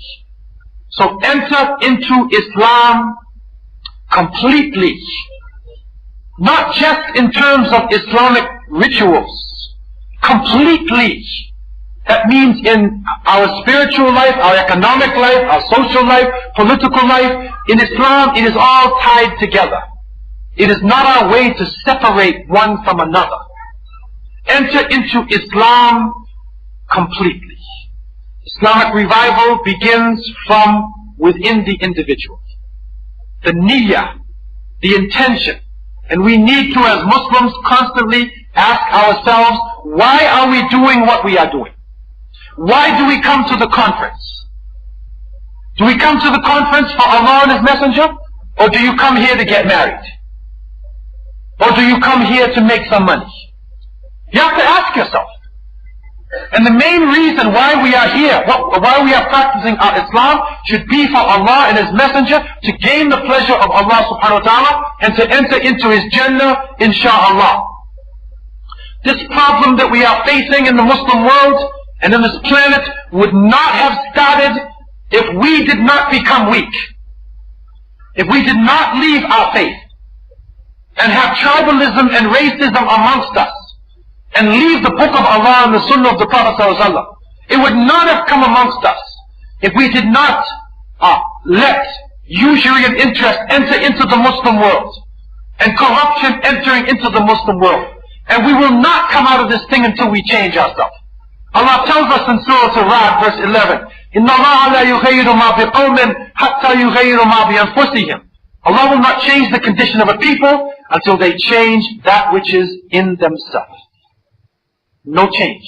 So enter into Islam completely. Not just in terms of Islamic rituals. Completely. That means in our spiritual life, our economic life, our social life, political life. In Islam, it is all tied together. It is not our way to separate one from another. Enter into Islam completely. Islamic revival begins from within the individual. The niyyah, the intention. And we need to, as Muslims, constantly ask ourselves, why are we doing what we are doing? why do we come to the conference? Do we come to the conference for Allah and His Messenger? Or do you come here to get married? Or do you come here to make some money? You have to ask yourself. And the main reason why we are here, why we are practicing our Islam, should be for Allah and His Messenger, to gain the pleasure of Allah subhanahu wa ta'ala, and to enter into His Jannah, insha'Allah. This problem that we are facing in the Muslim world and in this planet would not have started if we did not become weak. If we did not leave our faith and have tribalism and racism amongst us, and leave the book of Allah and the sunnah of the Prophet ﷺ, it would not have come amongst us if we did not let usury and interest enter into the Muslim world, and corruption entering into the Muslim world. And we will not come out of this thing until we change ourselves. Allah tells us in Surah Ar-Ra'd, verse 11, إِنَّ اللَّهَ لَا يُغَيِّرُ مَا بِقَوْمٍ حَتَّى يُغَيِّرُ مَا بِأَنفُسِهِمْ. Allah will not change the condition of a people until they change that which is in themselves. No change.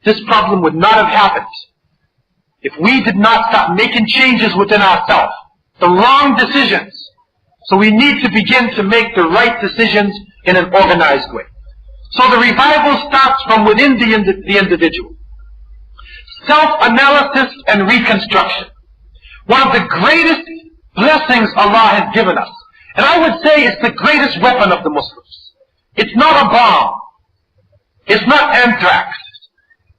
This problem would not have happened if we did not start making changes within ourselves, the wrong decisions. So we need to begin to make the right decisions in an organized way. So the revival starts from within the individual. Self-analysis and reconstruction. One of the greatest blessings Allah has given us. And I would say it's the greatest weapon of the Muslims. It's not a bomb. It's not anthrax.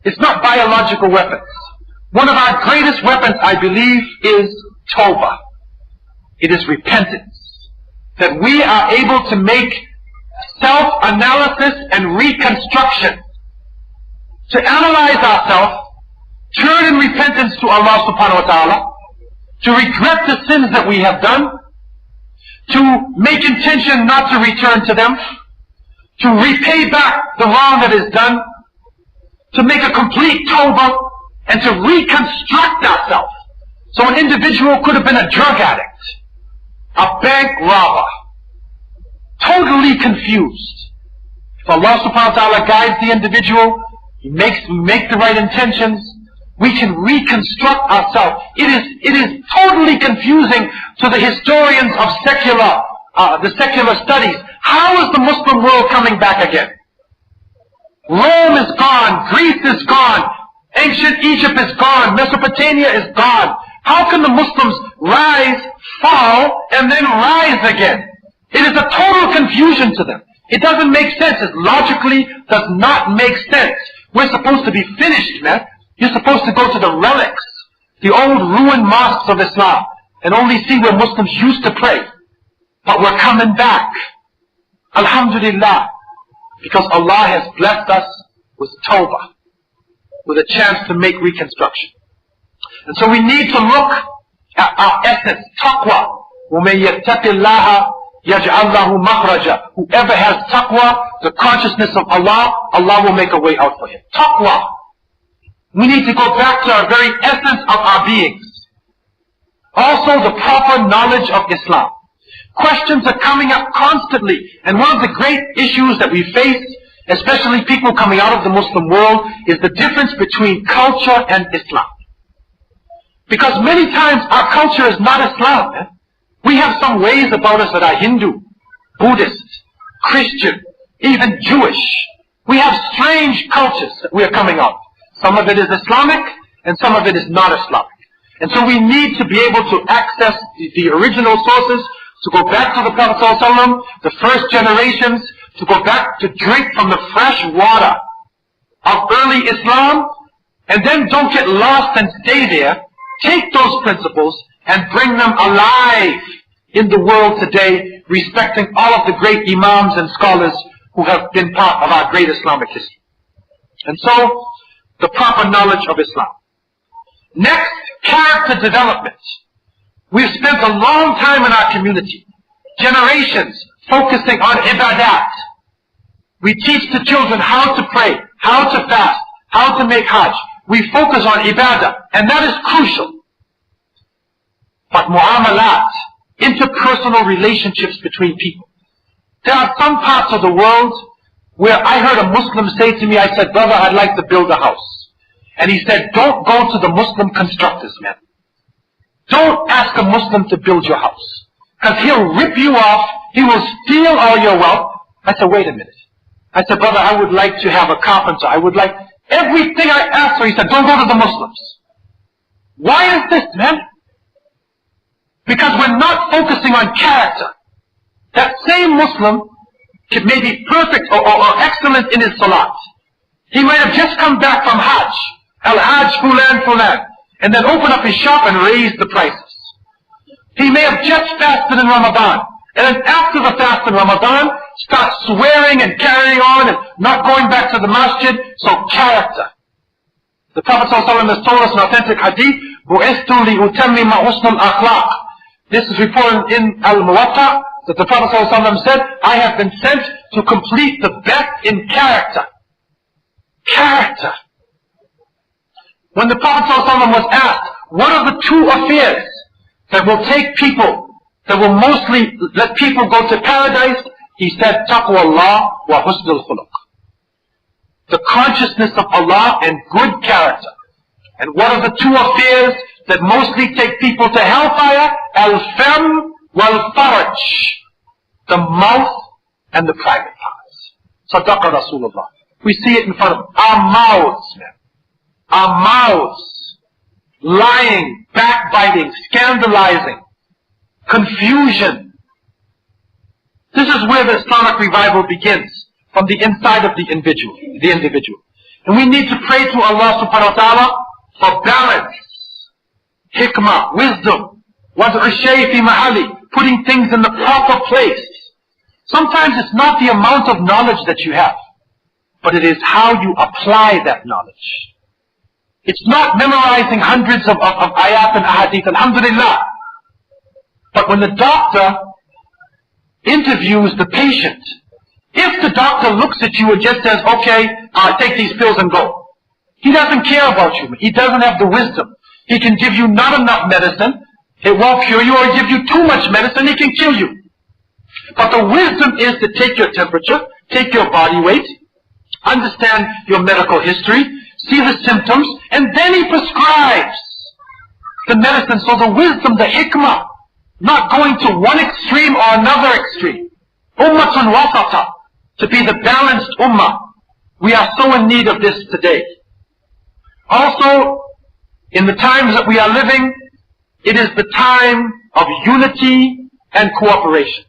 It's not biological weapons. One of our greatest weapons, I believe, is tawbah. It is repentance. That we are able to make self-analysis and reconstruction. To analyze ourselves, turn in repentance to Allah subhanahu wa ta'ala, to regret the sins that we have done, to make intention not to return to them, to repay back the wrong that is done, to make a complete tawbah, and to reconstruct ourselves. So an individual could have been a drug addict, a bank robber, totally confused. If Allah subhanahu wa ta'ala guides the individual, we make the right intentions, we can reconstruct ourselves. It is totally confusing to the historians of the secular studies. How is the Muslim world coming back again? Rome is gone, Greece is gone, ancient Egypt is gone, Mesopotamia is gone. How can the Muslims rise, fall, and then rise again? It is a total confusion to them. It doesn't make sense. It logically does not make sense. We're supposed to be finished, man. You're supposed to go to the relics, the old ruined mosques of Islam, and only see where Muslims used to pray. But we're coming back. Alhamdulillah. Because Allah has blessed us with tawbah, with a chance to make reconstruction. And so we need to look at our essence, taqwa. وَمَن يَتَّقِ اللَّهَ يَجْعَلْ لَهُ مَخْرَجًا. Whoever has taqwa, the consciousness of Allah, Allah will make a way out for him. Taqwa. We need to go back to our very essence of our beings. Also the proper knowledge of Islam. Questions are coming up constantly, and one of the great issues that we face, especially people coming out of the Muslim world, is the difference between culture and Islam. Because many times our culture is not Islam. We have some ways about us that are Hindu, Buddhist, Christian, even Jewish. We have strange cultures that we are coming out. Some of it is Islamic, and some of it is not Islamic. And so we need to be able to access the original sources, to go back to the Prophet ﷺ, the first generations, to go back to drink from the fresh water of early Islam, and then don't get lost and stay there. Take those principles and bring them alive in the world today, respecting all of the great imams and scholars who have been part of our great Islamic history. And so, the proper knowledge of Islam. Next, character development. We've spent a long time in our community, generations, focusing on ibadat. We teach the children how to pray, how to fast, how to make hajj. We focus on ibadah, and that is crucial. But mu'amalat, interpersonal relationships between people. There are some parts of the world where I heard a Muslim say to me, I said, brother, I'd like to build a house. And he said, don't go to the Muslim constructors, man. Don't ask a Muslim to build your house. Because he'll rip you off, he will steal all your wealth. I said, wait a minute. I said, brother, I would like to have a carpenter. I would like everything I asked for. He said, don't go to the Muslims. Why is this, man? Because we're not focusing on character. That same Muslim may be perfect or excellent in his salat. He might have just come back from Hajj. Al-Hajj Fulan, and then open up his shop and raise the prices. He may have just fasted in Ramadan, and then after the fast in Ramadan, start swearing and carrying on and not going back to the masjid. So character. The Prophet ﷺ has told us in authentic hadith, بُعِثْتُ لِأُتَمِّمَ حُسْنَ الْأَخْلَاقِ. This is reported in Al-Muwatta, that the Prophet ﷺ said, I have been sent to complete the best in character. Character. When the Prophet ﷺ was asked, what are the two affairs that will take people, that will mostly let people go to paradise? He said, Taqwa Allah wa husnul khuluq. The consciousness of Allah and good character. And what are the two affairs that mostly take people to hellfire? Al-fam wal-faraj. The mouth and the private parts. Sadaqa Rasulullah. We see it in front of our mouths, man. Our mouths. Lying, backbiting, scandalizing, confusion. This is where the Islamic revival begins. From the inside of the individual. And we need to pray to Allah subhanahu wa ta'ala for balance, hikmah, wisdom, وَضْعُ fi mahali, putting things in the proper place. Sometimes it's not the amount of knowledge that you have, but it is how you apply that knowledge. It's not memorizing hundreds of ayat and ahadith, alhamdulillah. But when the doctor interviews the patient, if the doctor looks at you and just says, okay, take these pills and go, he doesn't care about you. He doesn't have the wisdom. He can give you not enough medicine, it won't cure you, or give you too much medicine, it can kill you. But the wisdom is to take your temperature, take your body weight, understand your medical history, see the symptoms, and then he prescribes the medicine. So the wisdom, the hikmah, not going to one extreme or another extreme. Ummatun wasata, to be the balanced ummah. We are so in need of this today. Also, in the times that we are living, it is the time of unity and cooperation.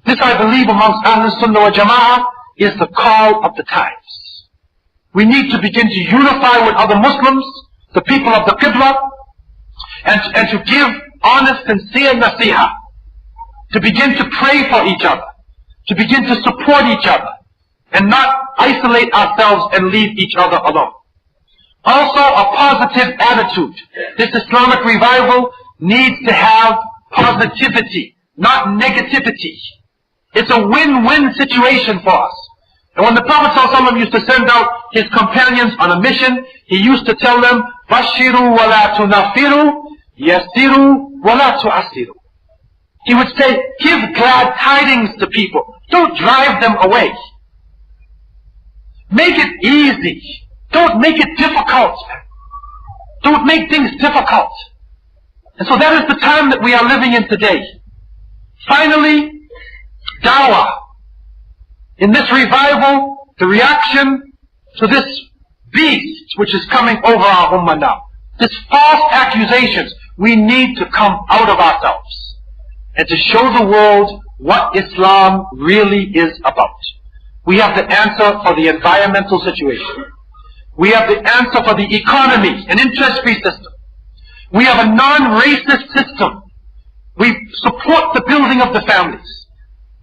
This, I believe, amongst Ahl Sunnah wa Jama'ah, is the call of the times. We need to begin to unify with other Muslims, the people of the Qibla, and to give honest, sincere nasihah, to begin to pray for each other, to begin to support each other, and not isolate ourselves and leave each other alone. Also, a positive attitude. This Islamic revival needs to have positivity, not negativity. It's a win-win situation for us. And when the Prophet ﷺ used to send out his companions on a mission, he used to tell them, Bashiru wa la tunafiru, yasiru wa la tu'asiru. He would say, give glad tidings to people. Don't drive them away. Make it easy. Don't make it difficult. Don't make things difficult. And so that is the time that we are living in today. Finally, dawah. In this revival, the reaction to this beast which is coming over our ummah now, this false accusations, we need to come out of ourselves and to show the world what Islam really is about. We have the answer for the environmental situation. We have the answer for the economy, an interest-free system. We have a non-racist system. We support the building of the families.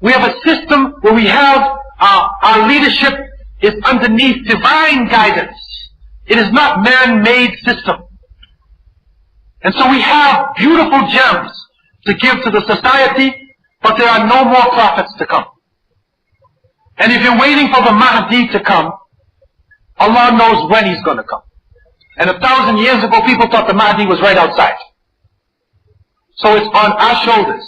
We have a system where we have our leadership is underneath divine guidance. It is not man-made system. And so we have beautiful gems to give to the society, but there are no more prophets to come. And if you're waiting for the Mahdi to come, Allah knows when he's going to come. And 1,000 years ago, people thought the Mahdi was right outside. So it's on our shoulders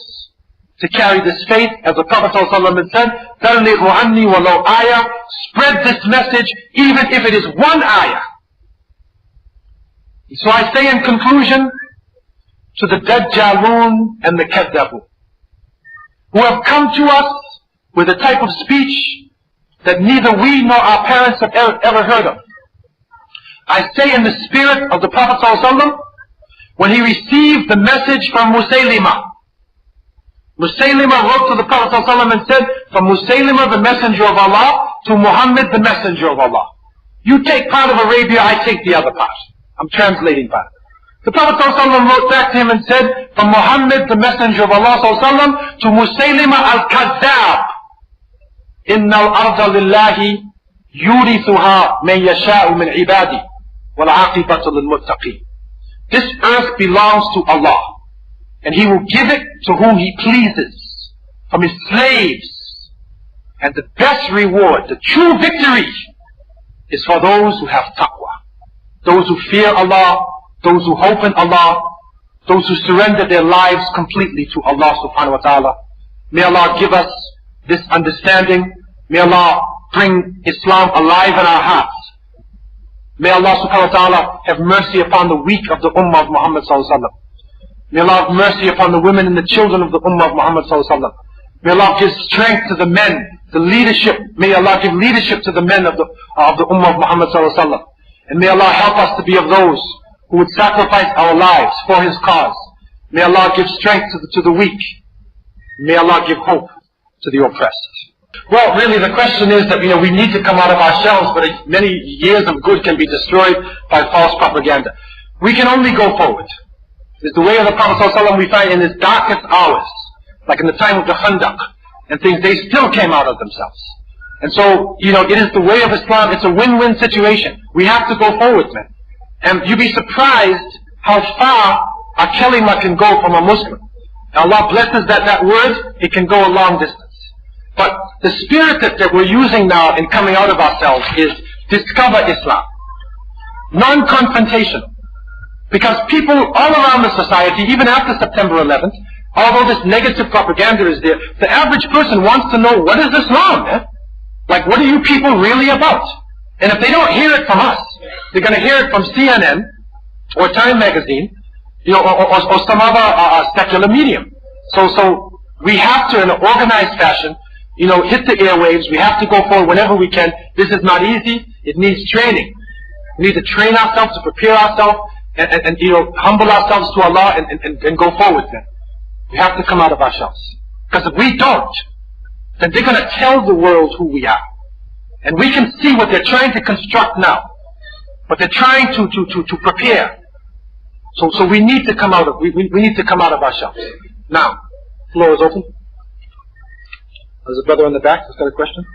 to carry this faith, as the Prophet ﷺ said, "Ballighu anni walau ayah." Spread this message, even if it is one ayah. So I say in conclusion, to the Dajjalun and the Kadhabun, who have come to us with a type of speech that neither we nor our parents have ever heard of. I say in the spirit of the Prophet ﷺ, when he received the message from Musaylima, Musaylima wrote to the Prophet ﷺ and said, from Musaylima the messenger of Allah to Muhammad the messenger of Allah. You take part of Arabia, I take the other part. I'm translating part. The Prophet ﷺ wrote back to him and said, from Muhammad the messenger of Allah ﷺ to Musaylima al-Kadhab, Inna al-arda lillahi yurithuha man yasha'u min ibadi wal aqibatu lil muttaqin. This earth belongs to Allah, and He will give it to whom He pleases from His slaves. And the best reward, the true victory, is for those who have taqwa, those who fear Allah, those who hope in Allah, those who surrender their lives completely to Allah subhanahu wa ta'ala. May Allah give us this understanding. May Allah bring Islam alive in our hearts. May Allah subhanahu wa ta'ala have mercy upon the weak of the ummah of Muhammad sallallahu alaihi wasallam. May Allah have mercy upon the women and the children of the ummah of Muhammad sallallahu alaihi wasallam. May Allah give strength to the men, the leadership. May Allah give leadership to the men of the ummah of Muhammad sallallahu alaihi wasallam. And may Allah help us to be of those who would sacrifice our lives for His cause. May Allah give strength to the weak. May Allah give hope to the oppressed. Well, really the question is that we need to come out of ourselves, but many years of good can be destroyed by false propaganda. We can only go forward. It's the way of the Prophet ﷺ we find in his darkest hours, like in the time of the Khandaq and things, they still came out of themselves. And so, it is the way of Islam. It's a win-win situation. We have to go forward, man. And you'd be surprised how far a kalima can go from a Muslim. Allah blesses that word, it can go a long distance. But the spirit that we're using now in coming out of ourselves is discover Islam. Non-confrontational. Because people all around the society, even after September 11th, although this negative propaganda is there, the average person wants to know, what is Islam, man? Like, what are you people really about? And if they don't hear it from us, they're going to hear it from CNN or Time Magazine, or some other secular medium. So we have to, in an organized fashion, hit the airwaves. We have to go forward whenever we can. This is not easy. It needs training. We need to train ourselves, to prepare ourselves, and humble ourselves to Allah and go forward then. We have to come out of ourselves. Because if we don't, then they're going to tell the world who we are. And we can see what they're trying to construct now. But they're trying to prepare. So we need to come out of we need to come out of ourselves. Now, floor is open. There's a brother in the back who's got a question.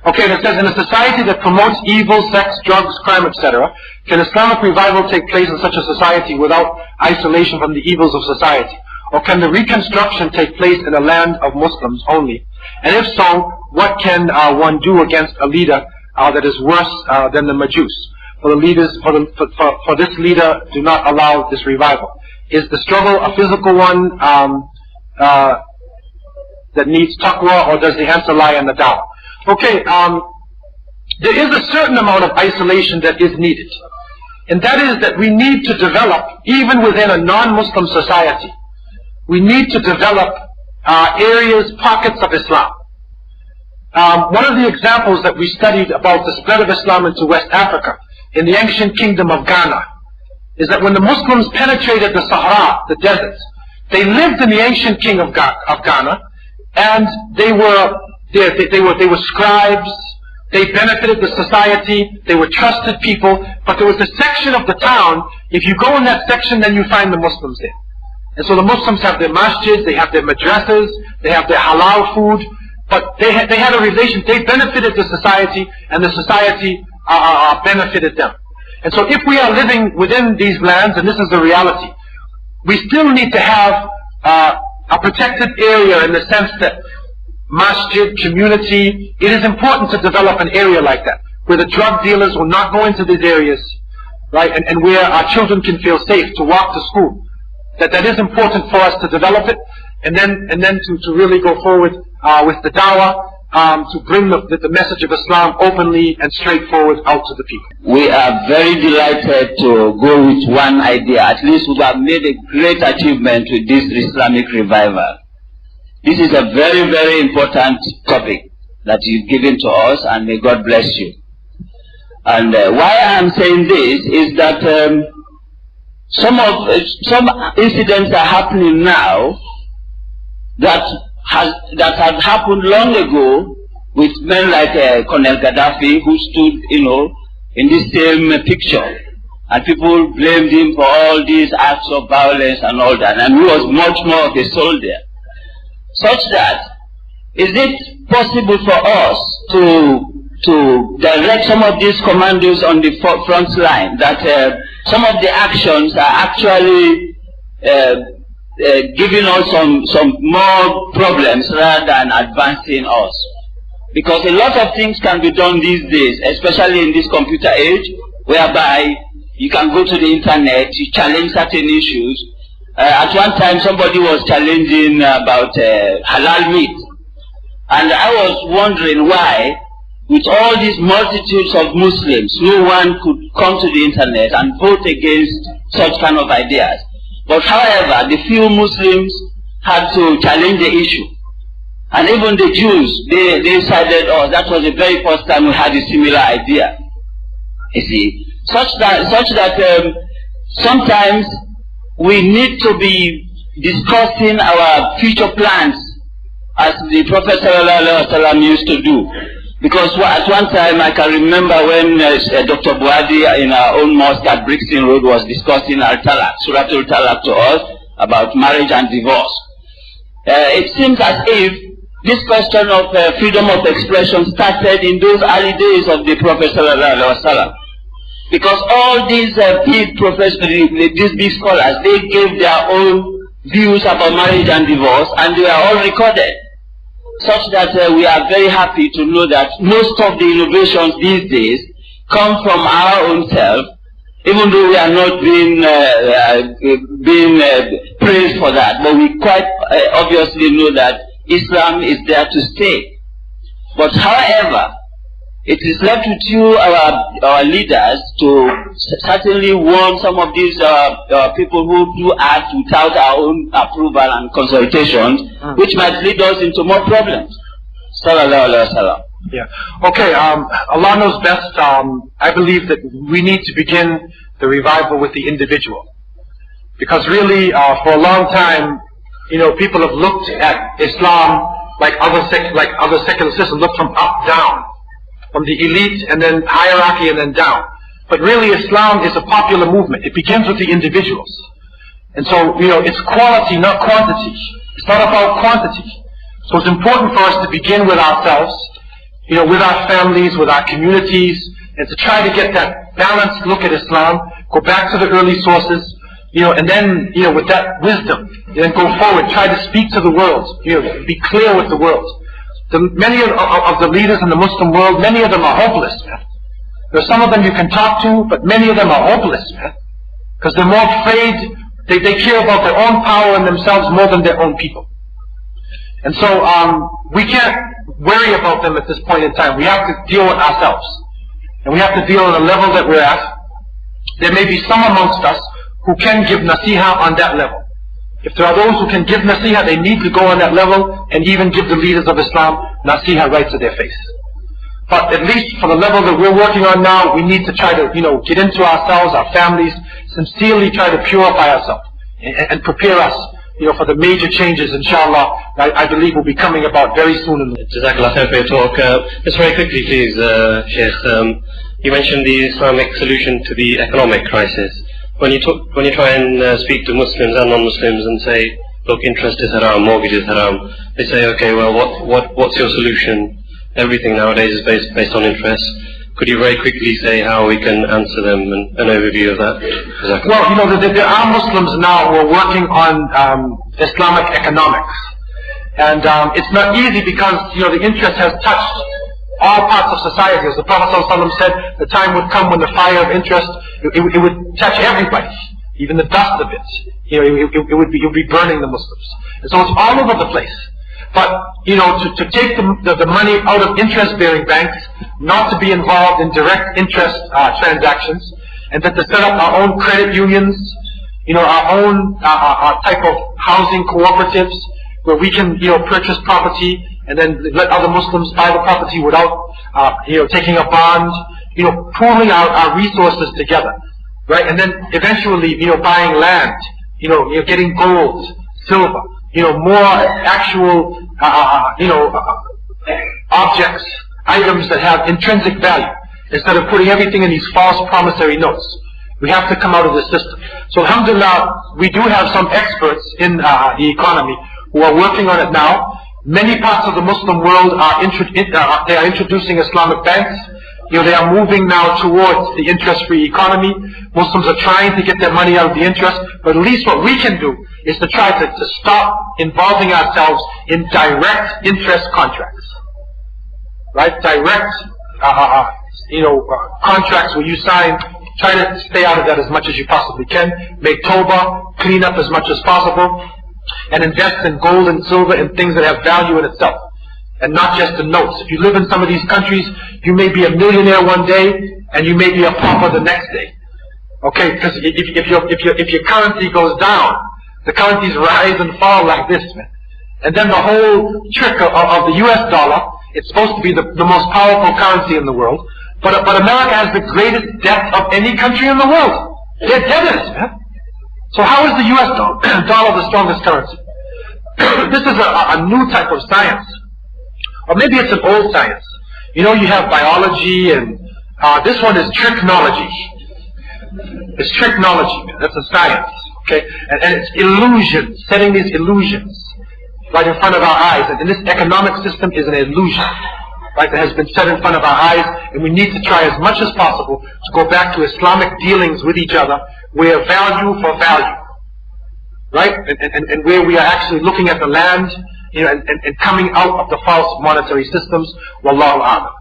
Okay, and it says, in a society that promotes evil, sex, drugs, crime, etc., can Islamic revival take place in such a society without isolation from the evils of society? Or can the reconstruction take place in a land of Muslims only? And if so, what can one do against a leader that is worse than the Majus? For this leader, do not allow this revival. Is the struggle a physical one that needs taqwa, or does the answer lie in the dawah? Okay, there is a certain amount of isolation that is needed. And that is that we need to develop, even within a non-Muslim society, we need to develop areas, pockets of Islam. One of the examples that we studied about the spread of Islam into West Africa, in the ancient kingdom of Ghana, is that when the Muslims penetrated the Sahara, the deserts, they lived in the ancient king of Ghana, and they were scribes, they benefited the society, they were trusted people, but there was a section of the town, if you go in that section, then you find the Muslims there. And so the Muslims have their masjids, they have their madrasas, they have their halal food, but they had a relation, they benefited the society, and the society benefited them. And so if we are living within these lands, and this is the reality, we still need to have a protected area in the sense that masjid, community, it is important to develop an area like that, where the drug dealers will not go into these areas, right, and where our children can feel safe to walk to school. That is important for us to develop it, and then to really go forward with the dawah. to bring the message of Islam openly and straightforward out to the people. We are very delighted to go with one idea. At least we have made a great achievement with this Islamic revival. This is a very, very important topic that you've given to us, and may God bless you. And why I'm saying this is that some incidents are happening now that had happened long ago with men like Colonel Gaddafi, who stood, in this same picture, and people blamed him for all these acts of violence and all that, and he was much more of a soldier. Such that, is it possible for us to direct some of these commandos on the front line, that some of the actions are actually giving us some more problems rather than advancing us? Because a lot of things can be done these days, especially in this computer age, whereby you can go to the internet, you challenge certain issues. At one time somebody was challenging about halal meat, and I was wondering why, with all these multitudes of Muslims, no one could come to the internet and vote against such kind of ideas. But however, the few Muslims had to challenge the issue. And even the Jews, they decided, oh, that was the very first time we had a similar idea. You see, such that sometimes we need to be discussing our future plans, as the Prophet ﷺ used to do. Because at one time I can remember when Dr. Buhari in our own mosque at Brixton Road was discussing Al-Talaq, Surah Al-Talaq to us about marriage and divorce. It seems as if this question of freedom of expression started in those early days of the Prophet ﷺ. Because all these big professors, these big scholars, they gave their own views about marriage and divorce, and they are all recorded. Such that we are very happy to know that most of the innovations these days come from our own self, even though we are not being praised for that. But we quite obviously know that Islam is there to stay. But however, it is left with you, our leaders, to certainly warn some of these people who do act without our own approval and consultations, which might lead us into more problems. Sallallahu Alaihi Wasallam. Yeah. Okay. Allah knows best. I believe that we need to begin the revival with the individual, because really, for a long time, people have looked at Islam like other secular systems, look from up down. From the elite and then hierarchy and then down. But really Islam is a popular movement. It begins with the individuals. And so, it's quality, not quantity. It's not about quantity. So it's important for us to begin with ourselves, with our families, with our communities, and to try to get that balanced look at Islam, go back to the early sources, and then, with that wisdom, then go forward, try to speak to the world, be clear with the world. Many of the leaders in the Muslim world, many of them are hopeless, man. There's some of them you can talk to, but many of them are hopeless, man. Because they're more afraid, they care about their own power and themselves more than their own people. And so we can't worry about them at this point in time. We have to deal with ourselves. And we have to deal at the level that we're at. There may be some amongst us who can give nasiha on that level. If there are those who can give nasiha, they need to go on that level and even give the leaders of Islam nasiha right to their face. But at least for the level that we're working on now, we need to try to, get into ourselves, our families, sincerely try to purify ourselves and prepare us, for the major changes, inshallah, I believe will be coming about very soon. Jazakallah khair for your talk. Just very quickly, please, Sheikh. You mentioned the Islamic solution to the economic crisis. When you try and speak to Muslims and non-Muslims and say, look, interest is haram, mortgage is haram, they say, okay, well, what's your solution? Everything nowadays is based on interest. Could you very quickly say how we can answer them and an overview of that? Exactly. Well, there are Muslims now who are working on Islamic economics. And it's not easy because, the interest has touched all parts of society. As the Prophet ﷺ said, the time would come when the fire of interest, it would touch everybody, even the dust of it. It would be burning the Muslims. And so it's all over the place. But, you know, to take the money out of interest-bearing banks, not to be involved in direct interest transactions, and then to set up our own credit unions, you know, our own type of housing cooperatives, where we can, you know, purchase property and then let other Muslims buy the property without, you know, taking a bond, you know, pooling our resources together, right? And then eventually, you know, buying land, you know, getting gold, silver, you know, more actual, you know, objects, items that have intrinsic value, instead of putting everything in these false promissory notes. We have to come out of this system. So alhamdulillah, we do have some experts in the economy who are working on it now. Many parts of the Muslim world are introducing Islamic banks. You know, they are moving now towards the interest-free economy. Muslims are trying to get their money out of the interest, but at least what we can do is to try to stop involving ourselves in direct interest contracts. Right? Direct, you know, contracts where you sign. Try to stay out of that as much as you possibly can. Make tawbah, clean up as much as possible, and invest in gold and silver and things that have value in itself, and not just the notes. If you live in some of these countries, you may be a millionaire one day, and you may be a pauper the next day. Okay, because if your currency goes down, the currencies rise and fall like this, man. And then the whole trick of the US dollar, it's supposed to be the most powerful currency in the world, but America has the greatest debt of any country in the world. They're debtors, man. So how is the US dollar the strongest currency? This is a new type of science. Or maybe it's an old science. You know, you have biology, and this one is tricknology. It's tricknology, man. That's a science. Okay? And it's illusions, setting these illusions right in front of our eyes. And this economic system is an illusion, right, that has been set in front of our eyes, and we need to try as much as possible to go back to Islamic dealings with each other, where value for value, right, and where we are actually looking at the land, you know, and coming out of the false monetary systems. Wallahu a'lam.